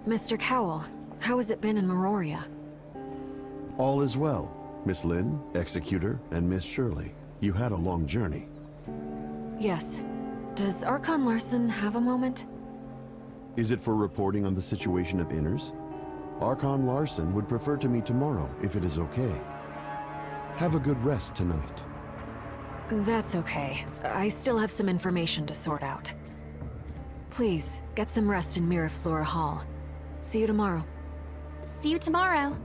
Mr. Cowell, how has it been in Mirroria? All is well, Miss Lynn, Executor, and Miss Shirley. You had a long journey. Yes. Does Archon Larson have a moment? Is it for reporting on the situation of Inners? Archon Larson would prefer to meet tomorrow, if it is okay. Have a good rest tonight. That's okay. I still have some information to sort out. Please, get some rest in Mirroria Hall. See you tomorrow. See you tomorrow.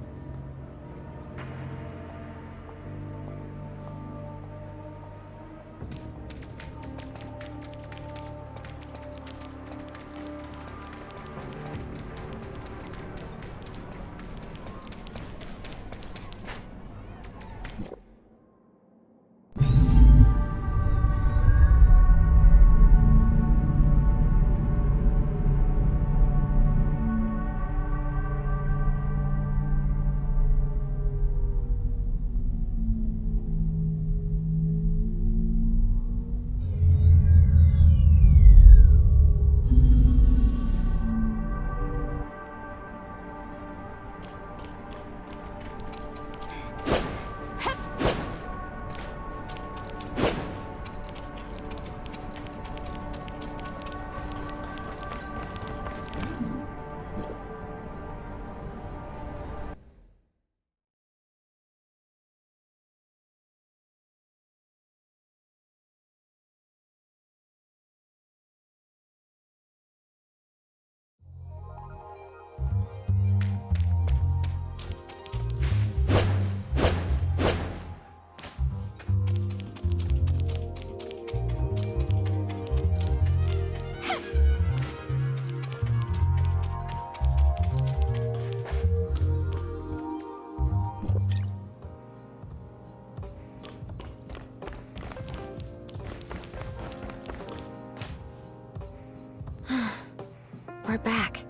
We're back.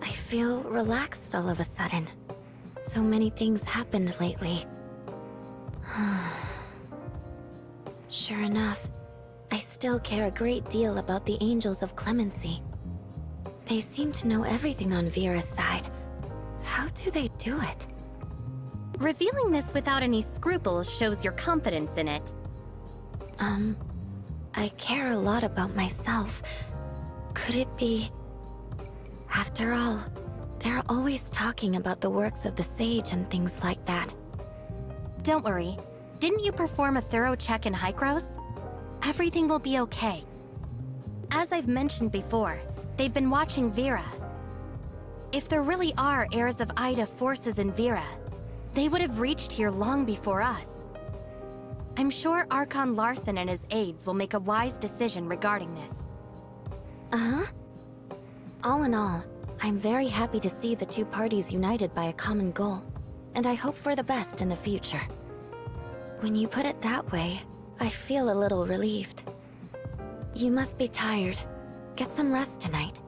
I feel relaxed all of a sudden. So many things happened lately. Sure enough, I still care a great deal about the Angels of Clemency. They seem to know everything on Vera's side. How do they do it? Revealing this without any scruples shows your confidence in it. I care a lot about myself. Could it be... After all, they're always talking about the works of the Sage and things like that. Don't worry. Didn't you perform a thorough check in Hykros? Everything will be okay. As I've mentioned before, they've been watching Vera. If there really are heirs of Ida forces in Vera, they would have reached here long before us. I'm sure Archon Larson and his aides will make a wise decision regarding this. Uh-huh. All in all, I'm very happy to see the two parties united by a common goal, and I hope for the best in the future. When you put it that way, I feel a little relieved. You must be tired. Get some rest tonight.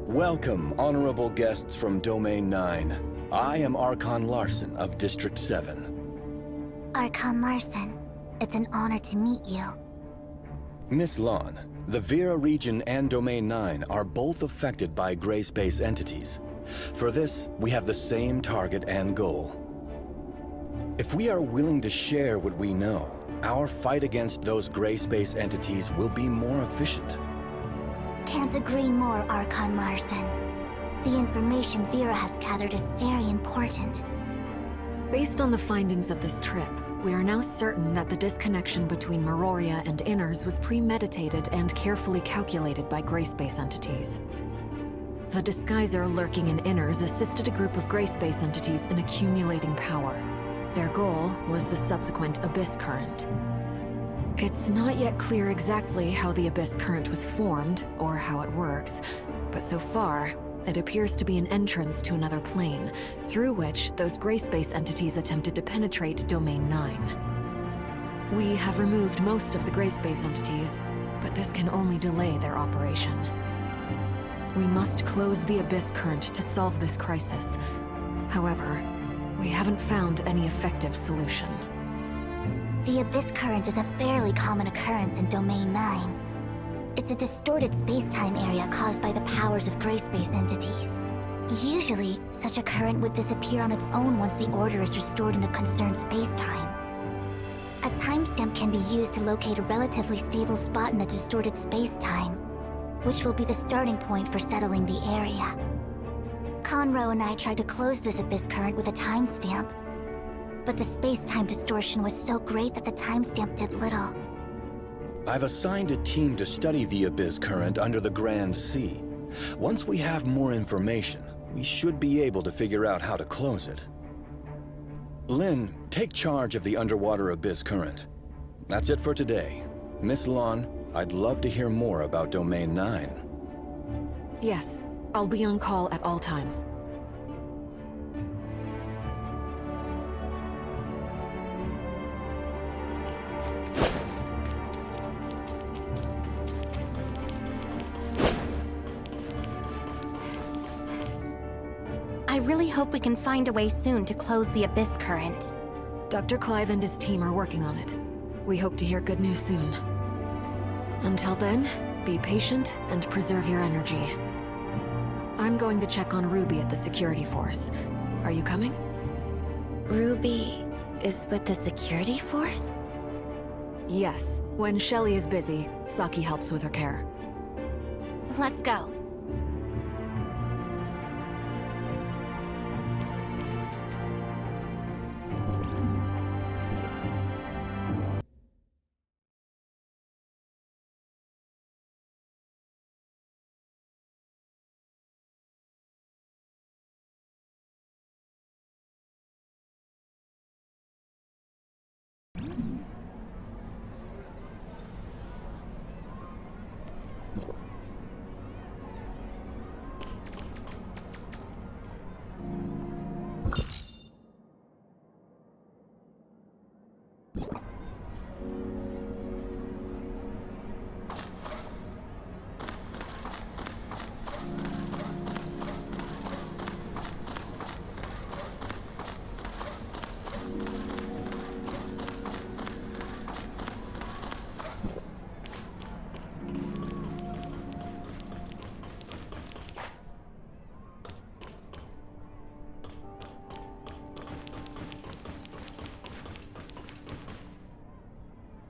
Welcome, honorable guests from Domain 9. I am Archon Larson of District 7. Archon Larson, it's an honor to meet you. Miss Lon, the Vera region and Domain 9 are both affected by gray space entities. For this, we have the same target and goal. If we are willing to share what we know, our fight against those gray space entities will be more efficient. Can't agree more, Archon Larson. The information Vera has gathered is very important. Based on the findings of this trip, we are now certain that the disconnection between Mirroria and Inners was premeditated and carefully calculated by gray space entities. The disguiser lurking in Inners assisted a group of gray space entities in accumulating power. Their goal was the subsequent Abyss Current. It's not yet clear exactly how the Abyss Current was formed, or how it works, but so far, it appears to be an entrance to another plane, through which those gray space entities attempted to penetrate Domain 9. We have removed most of the gray space entities, but this can only delay their operation. We must close the Abyss Current to solve this crisis. However, we haven't found any effective solution. The Abyss Current is a fairly common occurrence in Domain 9. It's a distorted space-time area caused by the powers of gray space entities. Usually, such a current would disappear on its own once the order is restored in the concerned space-time. A timestamp can be used to locate a relatively stable spot in the distorted space-time, which will be the starting point for settling the area. Conroe and I tried to close this Abyss Current with a timestamp, but the space-time distortion was so great that the timestamp did little. I've assigned a team to study the Abyss Current under the Grand Sea. Once we have more information, we should be able to figure out how to close it. Lynn, take charge of the underwater Abyss Current. That's it for today. Miss Lon, I'd love to hear more about Domain 9. Yes, I'll be on call at all times. I really hope we can find a way soon to close the Abyss Current. Dr. Clive and his team are working on it. We hope to hear good news soon. Until then, be patient and preserve your energy. I'm going to check on Ruby at the security force. Are you coming? Ruby is with the security force? Yes. When Shelly is busy, Saki helps with her care. Let's go.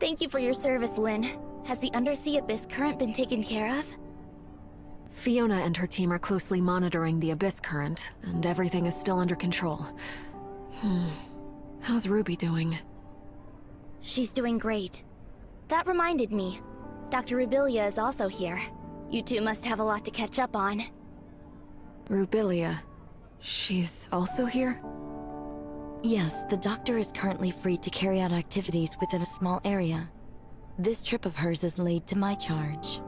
Thank you for your service, Lynn. Has the undersea Abyss Current been taken care of? Fiona and her team are closely monitoring the Abyss Current, and everything is still under control. How's Ruby doing? She's doing great. That reminded me. Dr. Rubilia is also here. You two must have a lot to catch up on. Rubilia. She's also here? Yes, the doctor is currently free to carry out activities within a small area. This trip of hers is laid to my charge.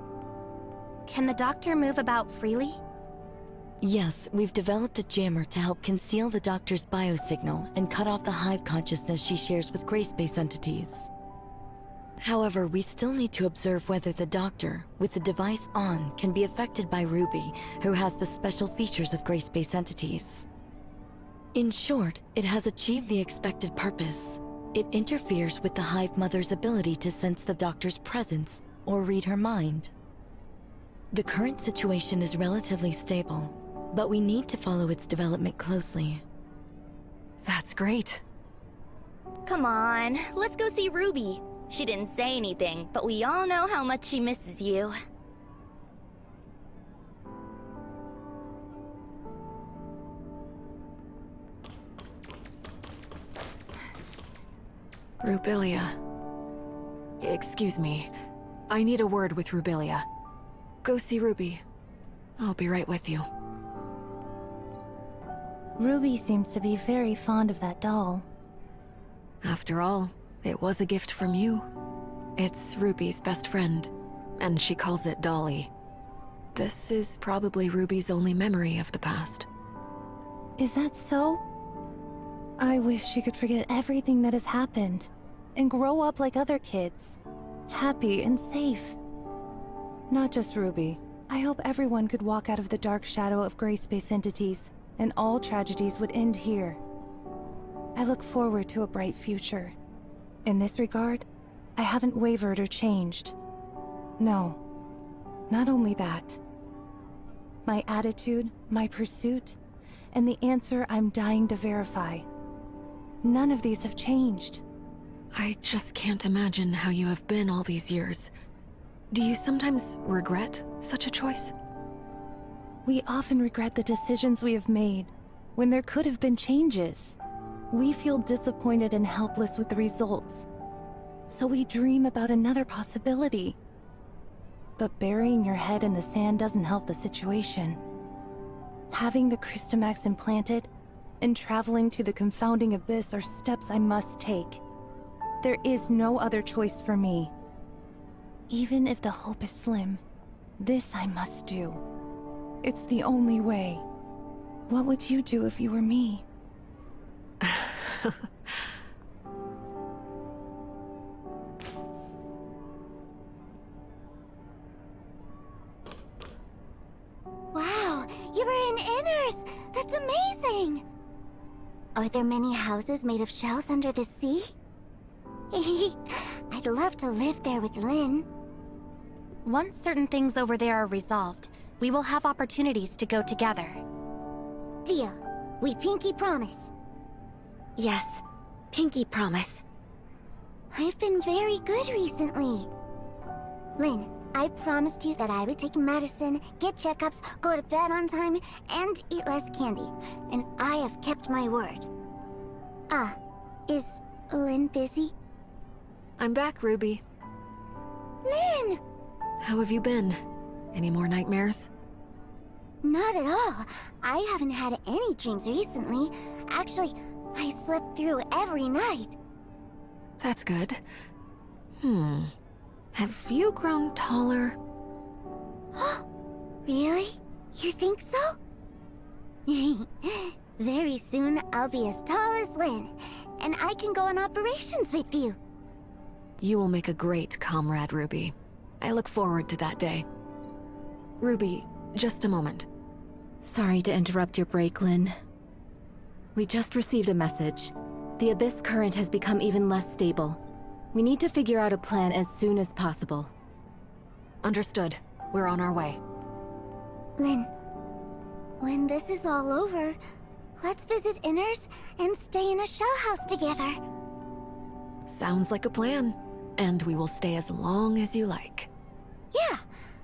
Can the doctor move about freely? Yes, we've developed a jammer to help conceal the doctor's biosignal and cut off the hive consciousness she shares with gray space entities. However, we still need to observe whether the doctor, with the device on, can be affected by Ruby, who has the special features of gray space entities. In short, it has achieved the expected purpose. It interferes with the Hive Mother's ability to sense the doctor's presence or read her mind. The current situation is relatively stable, but we need to follow its development closely. That's great. Come on, let's go see Ruby. She didn't say anything, but we all know how much she misses you. Rubilia. Excuse me. I need a word with Rubilia. Go see Ruby. I'll be right with you. Ruby seems to be very fond of that doll. After all, it was a gift from you. It's Ruby's best friend, and she calls it Dolly. This is probably Ruby's only memory of the past. Is that so? I wish she could forget everything that has happened and grow up like other kids, happy and safe. Not just Ruby. I hope everyone could walk out of the dark shadow of gray space entities, and all tragedies would end here. I look forward to a bright future. In this regard, I haven't wavered or changed. No, not only that. My attitude, my pursuit, and the answer I'm dying to verify. None of these have changed. I just can't imagine how you have been all these years. Do you sometimes regret such a choice? We often regret the decisions we have made, when there could have been changes. We feel disappointed and helpless with the results, so we dream about another possibility. But burying your head in the sand doesn't help the situation. Having the Crystamax implanted and traveling to the confounding abyss are steps I must take. There is no other choice for me. Even if the hope is slim, this I must do. It's the only way. What would you do if you were me? Wow, you were in Inners! That's amazing! Are there many houses made of shells under the sea? I'd love to live there with Lynn. Once certain things over there are resolved, we will have opportunities to go together. Deal. We pinky promise. Yes, pinky promise. I've been very good recently. Lynn, I promised you that I would take medicine, get checkups, go to bed on time, and eat less candy. And I have kept my word. Is Lynn busy? I'm back, Ruby. Lynn! How have you been? Any more nightmares? Not at all. I haven't had any dreams recently. Actually, I slept through every night. That's good. Have you grown taller? Really? You think so? Very soon, I'll be as tall as Lynn, and I can go on operations with you. You will make a great comrade, Ruby. I look forward to that day. Ruby, just a moment. Sorry to interrupt your break, Lynn. We just received a message. The Abyss current has become even less stable. We need to figure out a plan as soon as possible. Understood. We're on our way. Lynn, when this is all over, let's visit Inners and stay in a shell house together. Sounds like a plan. And we will stay as long as you like. Yeah,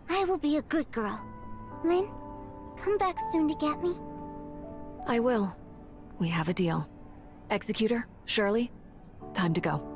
I will be a good girl. Lynn, come back soon to get me. I will. We have a deal. Executor, Shirley, time to go.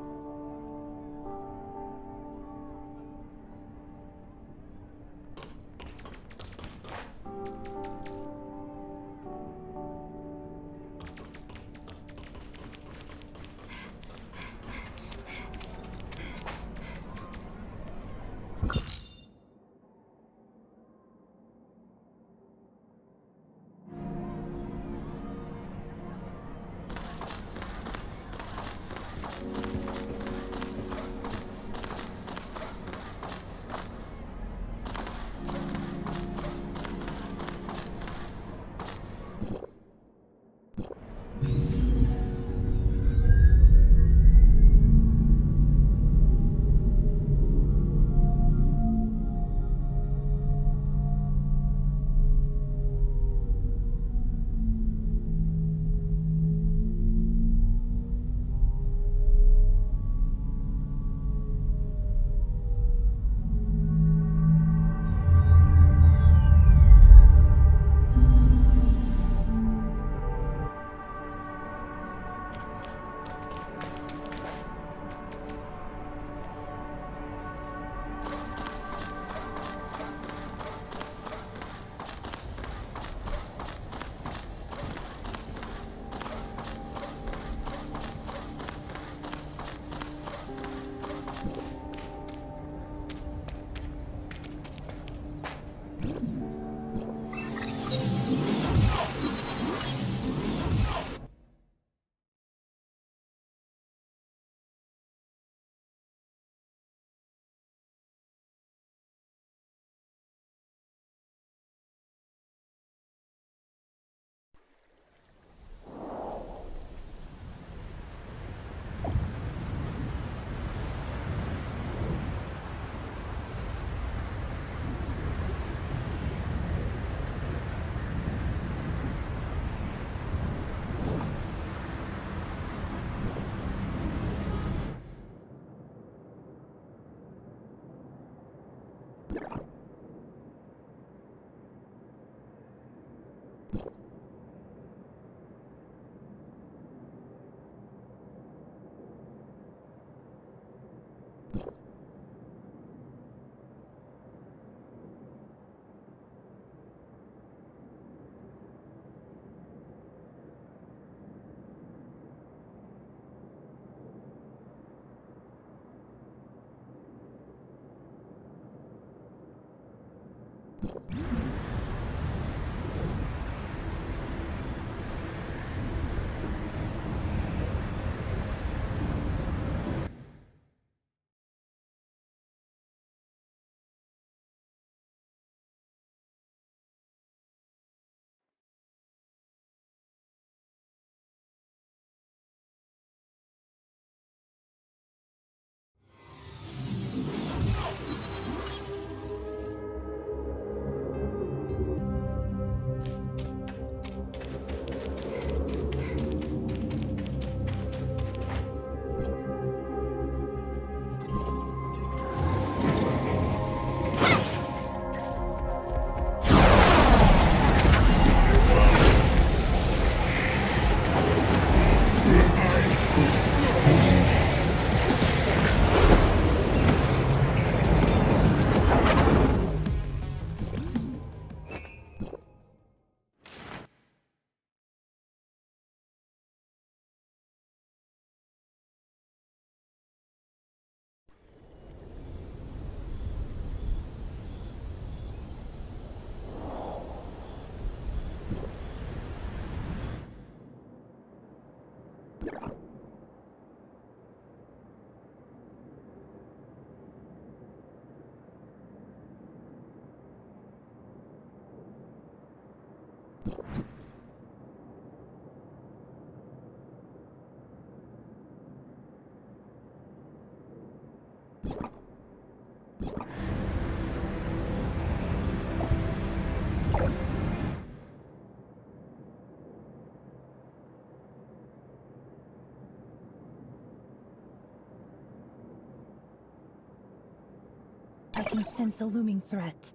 I can sense a looming threat.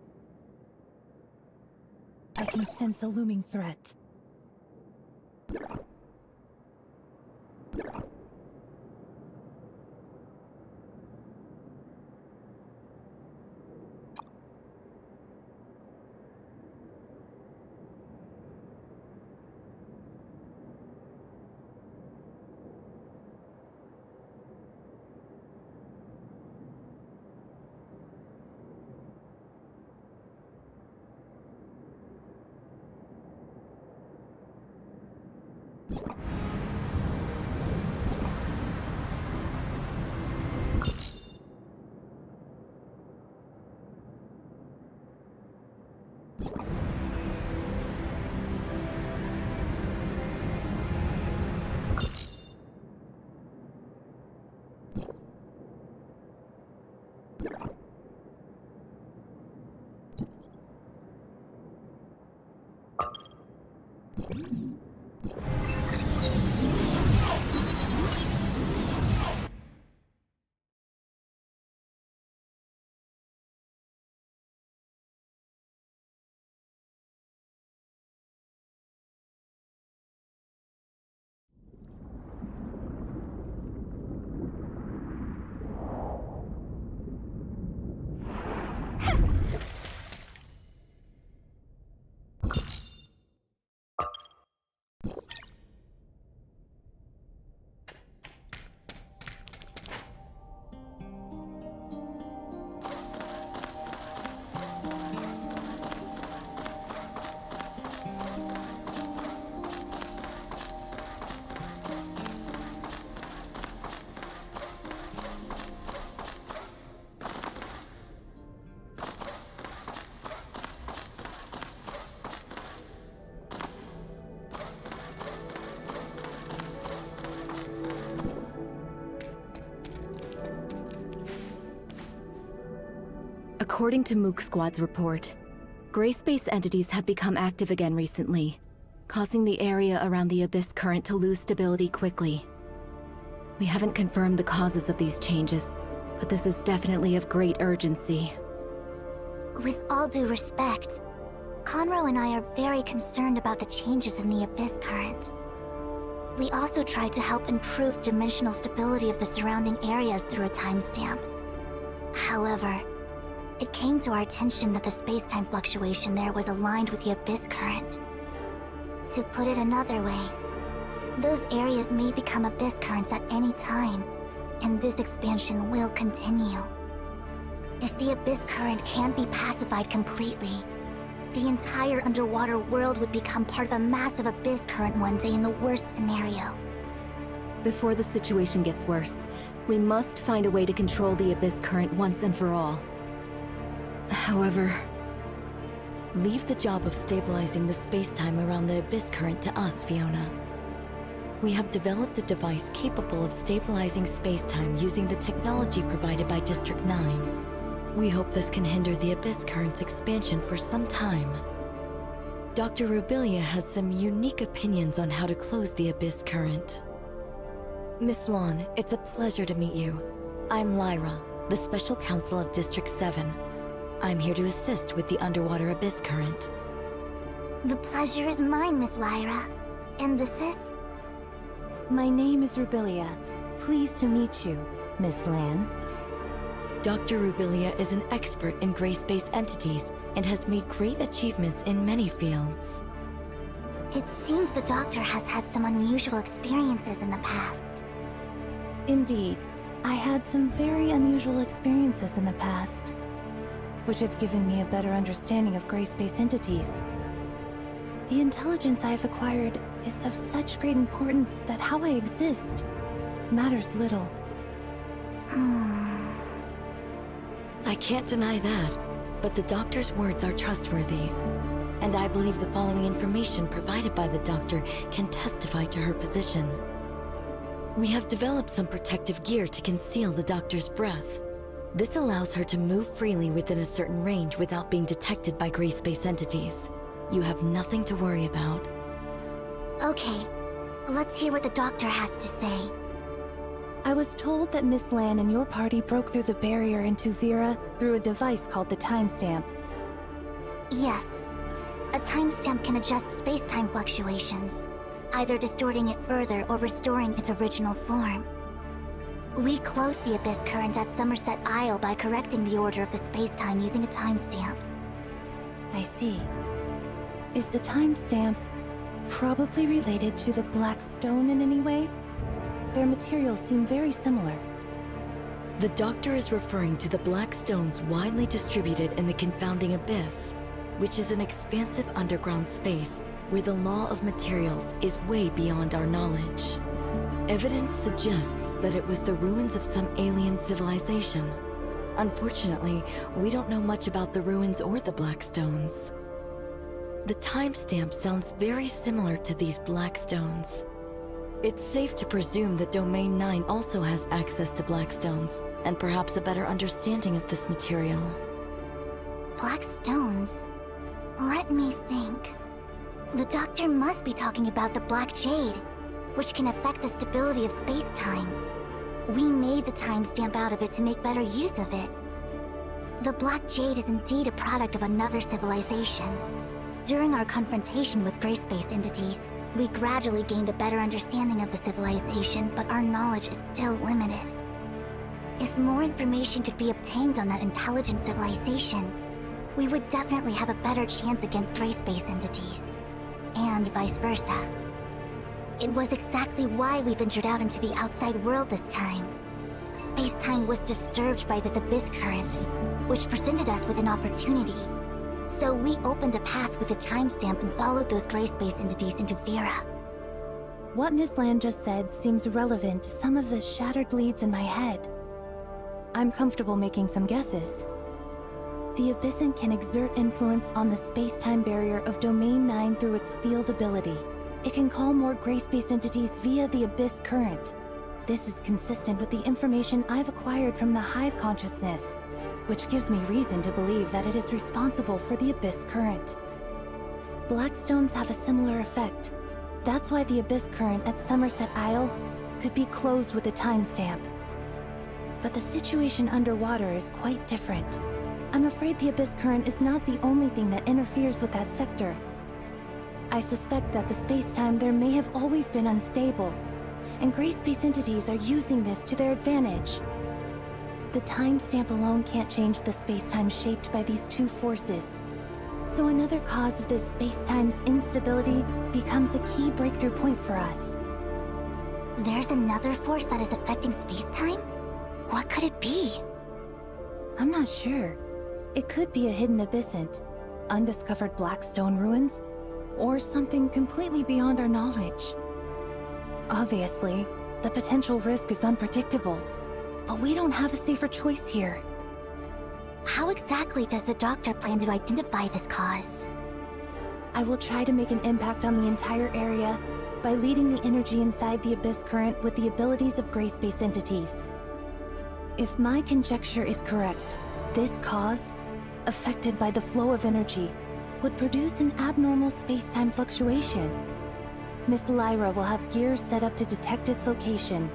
I can sense a looming threat. According to Mook Squad's report, gray space entities have become active again recently, causing the area around the Abyss current to lose stability quickly. We haven't confirmed the causes of these changes, but this is definitely of great urgency. With all due respect, Conroe and I are very concerned about the changes in the Abyss current. We also tried to help improve dimensional stability of the surrounding areas through a timestamp. However, it came to our attention that the space-time fluctuation there was aligned with the Abyss current. To put it another way, those areas may become Abyss currents at any time, and this expansion will continue. If the Abyss current can't be pacified completely, The entire underwater world would become part of a massive abyss current one day in the worst scenario. Before the situation gets worse, we must find a way to control the abyss current once and for all. However... Leave the job of stabilizing the space-time around the abyss current to us, Fiona. We have developed a device capable of stabilizing space-time using the technology provided by District 9. We hope this can hinder the abyss current's expansion for some time. Dr. Rubilia has some unique opinions on how to close the abyss current. Miss Lawn, it's a pleasure to meet you. I'm Lyra, the Special Counsel of District 7. I'm here to assist with the underwater abyss current. The pleasure is mine, Miss Lyra. And this is? My name is Rubilia. Pleased to meet you, Miss Lan. Dr. Rubilia is an expert in gray space entities and has made great achievements in many fields. It seems the doctor has had some unusual experiences in the past. Indeed, I had some very unusual experiences in the past, which have given me a better understanding of gray space entities. The intelligence I have acquired is of such great importance that how I exist matters little. I can't deny that, but the doctor's words are trustworthy. And I believe the following information provided by the doctor can testify to her position. We have developed some protective gear to conceal the doctor's breath. This allows her to move freely within a certain range without being detected by gray space entities. You have nothing to worry about. Okay, let's hear what the doctor has to say. I was told that Miss Lan and your party broke through the barrier into Vera through a device called the timestamp. Yes. A timestamp can adjust space-time fluctuations, either distorting it further or restoring its original form. We closed the abyss current at Somerset Isle by correcting the order of the space-time using a timestamp. I see. Is the timestamp probably related to the Black Stone in any way? Their materials seem very similar. The doctor is referring to the black stones widely distributed in the confounding abyss, which is an expansive underground space where the law of materials is way beyond our knowledge. Evidence suggests that it was the ruins of some alien civilization. Unfortunately, we don't know much about the ruins or the black stones. The timestamp sounds very similar to these black stones. It's safe to presume that Domain 9 also has access to black stones, and perhaps a better understanding of this material. Black stones? Let me think. The doctor must be talking about the Black Jade, which can affect the stability of space-time. We made the timestamp out of it to make better use of it. The Black Jade is indeed a product of another civilization. During our confrontation with gray space entities, we gradually gained a better understanding of the civilization, but our knowledge is still limited. If more information could be obtained on that intelligent civilization, we would definitely have a better chance against gray space entities. And vice versa. It was exactly why we ventured out into the outside world this time. Space-time was disturbed by this abyss current, which presented us with an opportunity. So we opened a path with a timestamp and followed those gray space entities into Vera. What Miss Lan just said seems relevant to some of the shattered leads in my head. I'm comfortable making some guesses. The Abyssant can exert influence on the space-time barrier of Domain 9 through its field ability. It can call more gray space entities via the Abyss current. This is consistent with the information I've acquired from the Hive consciousness, which gives me reason to believe that it is responsible for the Abyss current. Black stones have a similar effect. That's why the Abyss current at Somerset Isle could be closed with a timestamp. But the situation underwater is quite different. I'm afraid the Abyss current is not the only thing that interferes with that sector. I suspect that the space-time there may have always been unstable, and gray space entities are using this to their advantage. The timestamp alone can't change the space-time shaped by these two forces. So another cause of this space-time's instability becomes a key breakthrough point for us. There's another force that is affecting space-time? What could it be? I'm not sure. It could be a hidden abyssant, undiscovered Blackstone ruins? Or something completely beyond our knowledge? Obviously, the potential risk is unpredictable, but we don't have a safer choice here. How exactly does the doctor plan to identify this cause? I will try to make an impact on the entire area by leading the energy inside the Abyss Current with the abilities of gray space entities. If my conjecture is correct, this cause, affected by the flow of energy, would produce an abnormal space-time fluctuation. Miss Lyra will have gears set up to detect its location.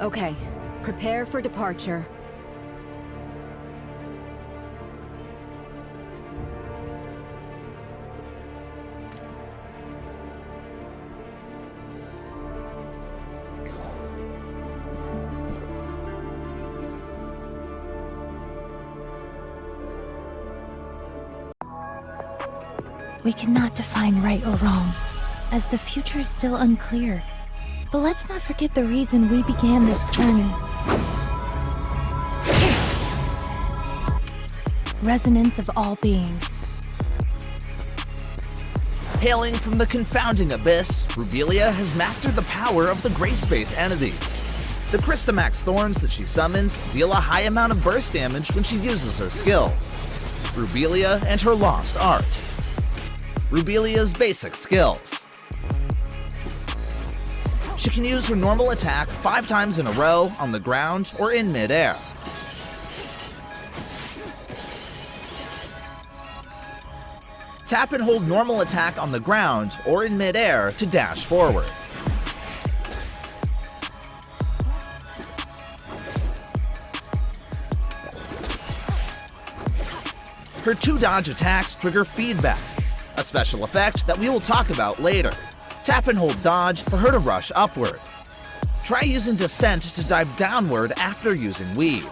Okay, prepare for departure. We cannot define right or wrong, as the future is still unclear. But let's not forget the reason we began this journey. Resonance of all beings. Hailing from the confounding abyss, Rubilia has mastered the power of the gray space entities. The Crystamax thorns that she summons deal a high amount of burst damage when she uses her skills. Rubilia and her lost art. Rubilia's basic skills. She can use her normal attack 5 times in a row on the ground or in mid-air. Tap and hold normal attack on the ground or in mid-air to dash forward. Her 2 dodge attacks trigger feedback, a special effect that we will talk about later. Tap and hold dodge for her to rush upward. Try using descent to dive downward after using weave.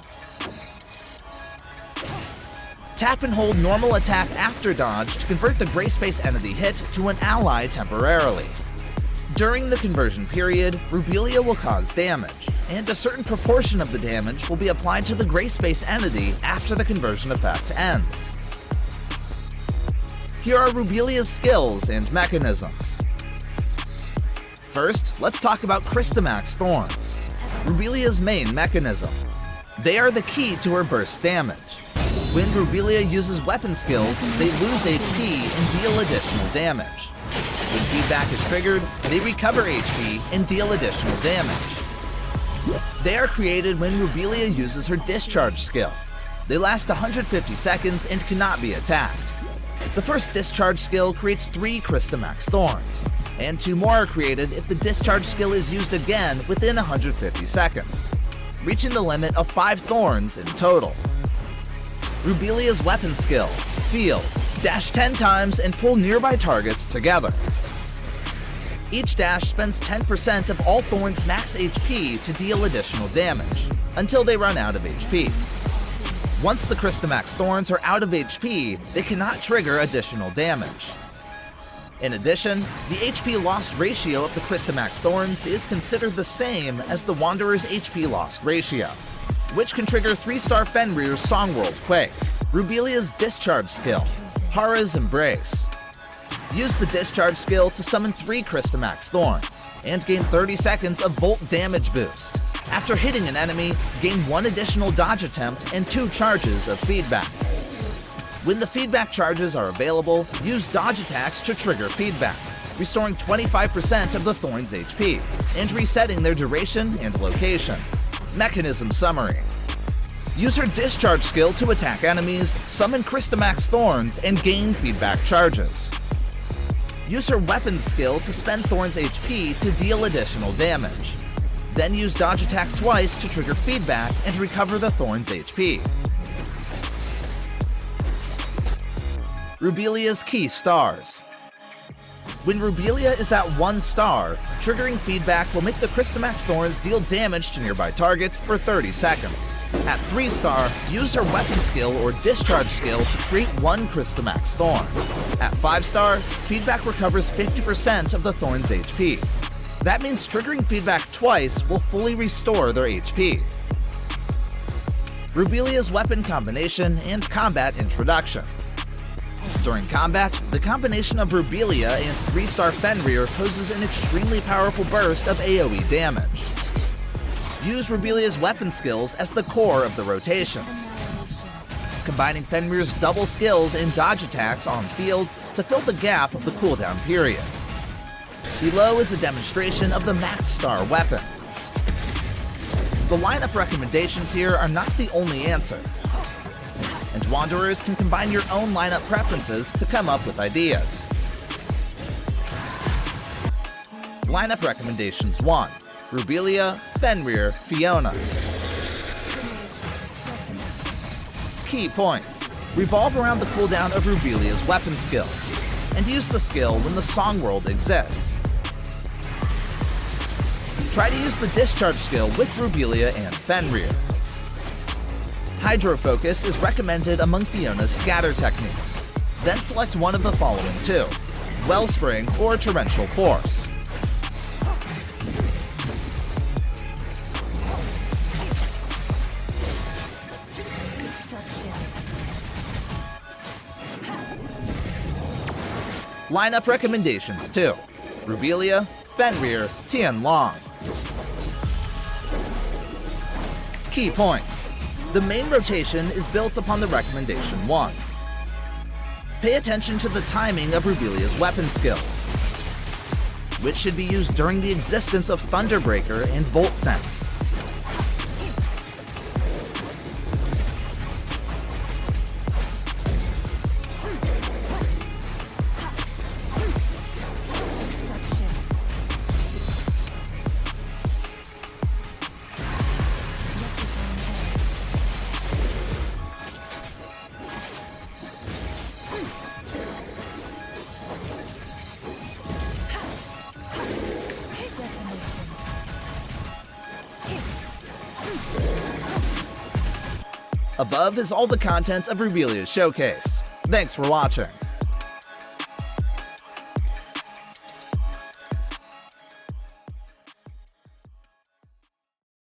Tap and hold normal attack after dodge to convert the gray space entity hit to an ally temporarily. During the conversion period, Rubilia will cause damage, and a certain proportion of the damage will be applied to the gray space entity after the conversion effect ends. Here are Rubilia's skills and mechanisms. First, let's talk about Crystamax thorns, Rubilia's main mechanism. They are the key to her burst damage. When Rubilia uses weapon skills, they lose HP and deal additional damage. When feedback is triggered, they recover HP and deal additional damage. They are created when Rubilia uses her discharge skill. They last 150 seconds and cannot be attacked. The first discharge skill creates 3 Crystamax thorns, and 2 more are created if the discharge skill is used again within 150 seconds, reaching the limit of 5 thorns in total. Rubilia's weapon skill, Field. Dash 10 times and pull nearby targets together. Each dash spends 10% of all Thorn's max HP to deal additional damage, until they run out of HP. Once the Crystamax Thorns are out of HP, they cannot trigger additional damage. In addition, the HP lost ratio of the Crystamax Thorns is considered the same as the Wanderer's HP lost ratio, which can trigger 3-star Fenrir's Songworld Quake. Rubilia's discharge skill, Hara's Embrace. Use the discharge skill to summon 3 Crystamax Thorns, and gain 30 seconds of Volt damage boost. After hitting an enemy, gain 1 additional dodge attempt and 2 charges of feedback. When the feedback charges are available, use dodge attacks to trigger feedback, restoring 25% of the Thorn's HP, and resetting their duration and locations. Mechanism summary. Use her discharge skill to attack enemies, summon Crystamax Thorns, and gain feedback charges. Use her weapons skill to spend Thorn's HP to deal additional damage. Then use dodge attack twice to trigger feedback and recover the Thorn's HP. Rubilia's key stars. When Rubilia is at 1 star, triggering feedback will make the Crystamax Thorns deal damage to nearby targets for 30 seconds. At 3 star, use her weapon skill or discharge skill to create 1 Crystamax Thorn. At 5 star, feedback recovers 50% of the Thorn's HP. That means triggering feedback twice will fully restore their HP. Rubilia's weapon combination and combat introduction. During combat, the combination of Rubilia and 3-star Fenrir poses an extremely powerful burst of AoE damage. Use Rubilia's weapon skills as the core of the rotations, combining Fenrir's double skills and dodge attacks on field to fill the gap of the cooldown period. Below is a demonstration of the max star weapon. The lineup recommendations here are not the only answer, and Wanderers can combine your own lineup preferences to come up with ideas. Lineup recommendations 1. Rubilia, Fenrir, Fiona. Key points. Revolve around the cooldown of Rubilia's weapon skills, and use the skill when the song world exists. Try to use the discharge skill with Rubilia and Fenrir. Hydro Focus is recommended among Fiona's scatter techniques. Then select one of the following two: Wellspring or Torrential Force. Lineup recommendations 2. Rubilia, Fenrir, Tianlong. Key points. The main rotation is built upon the recommendation 1. Pay attention to the timing of Rubilia's weapon skills, which should be used during the existence of Thunderbreaker and Volt Sense. Above is all the content of Rubilia's showcase. Thanks for watching.